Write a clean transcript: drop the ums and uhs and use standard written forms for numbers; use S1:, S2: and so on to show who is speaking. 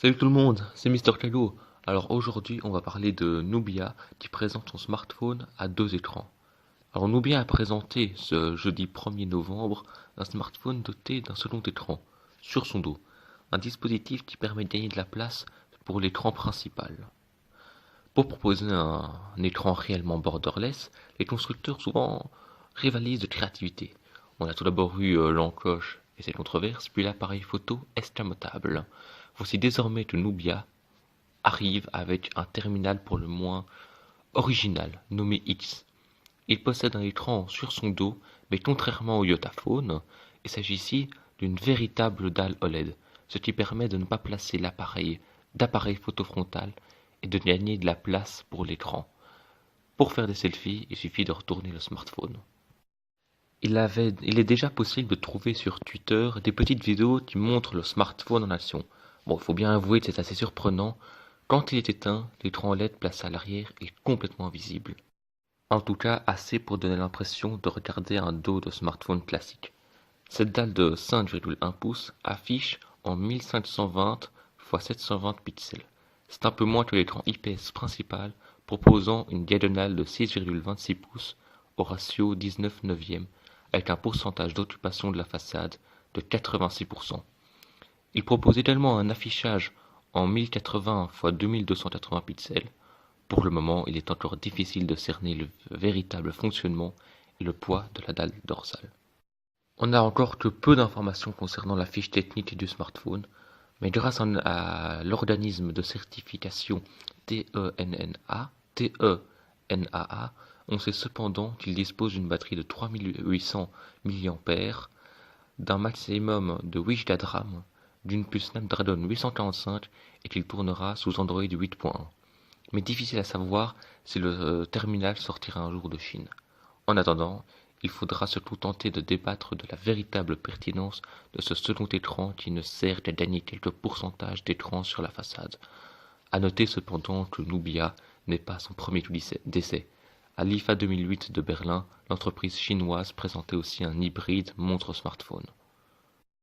S1: Salut tout le monde, c'est Mister Kago. Alors aujourd'hui, on va parler de Nubia qui présente son smartphone à deux écrans. Alors Nubia a présenté ce jeudi 1er novembre un smartphone doté d'un second écran sur son dos, un dispositif qui permet de gagner de la place pour l'écran principal. Pour proposer un écran réellement borderless, les constructeurs souvent rivalisent de créativité. On a tout d'abord eu l'encoche et ses controverses, puis l'appareil photo escamotable. Voici désormais que Nubia arrive avec un terminal pour le moins original, nommé X. Il possède un écran sur son dos, mais contrairement au Yotaphone, il s'agit ici d'une véritable dalle OLED, ce qui permet de ne pas placer l'appareil d'appareil photo frontal et de gagner de la place pour l'écran. Pour faire des selfies, il suffit de retourner le smartphone. Il est déjà possible de trouver sur Twitter des petites vidéos qui montrent le smartphone en action. Bon, il faut bien avouer que c'est assez surprenant. Quand il est éteint, l'écran LED placé à l'arrière est complètement invisible. En tout cas, assez pour donner l'impression de regarder un dos de smartphone classique. Cette dalle de 5,1 pouces affiche en 1520 x 720 pixels. C'est un peu moins que l'écran IPS principal, proposant une diagonale de 6,26 pouces au ratio 19 neuvième, avec un pourcentage d'occupation de la façade de 86%. Il propose également un affichage en 1080 x 2280 pixels. Pour le moment, il est encore difficile de cerner le véritable fonctionnement et le poids de la dalle dorsale. On n'a encore que peu d'informations concernant la fiche technique du smartphone, mais grâce à l'organisme de certification TENAA, on sait cependant qu'il dispose d'une batterie de 3800 mAh, d'un maximum de 8 Go de RAM, d'une puce Snapdragon 845 et qu'il tournera sous Android 8.1. Mais difficile à savoir si le terminal sortira un jour de Chine. En attendant, il faudra surtout tenter de débattre de la véritable pertinence de ce second écran qui ne sert qu'à gagner quelques pourcentages d'écran sur la façade. À noter cependant que Nubia n'est pas son premier d'essai. À l'IFA 2008 de Berlin, l'entreprise chinoise présentait aussi un hybride montre-smartphone.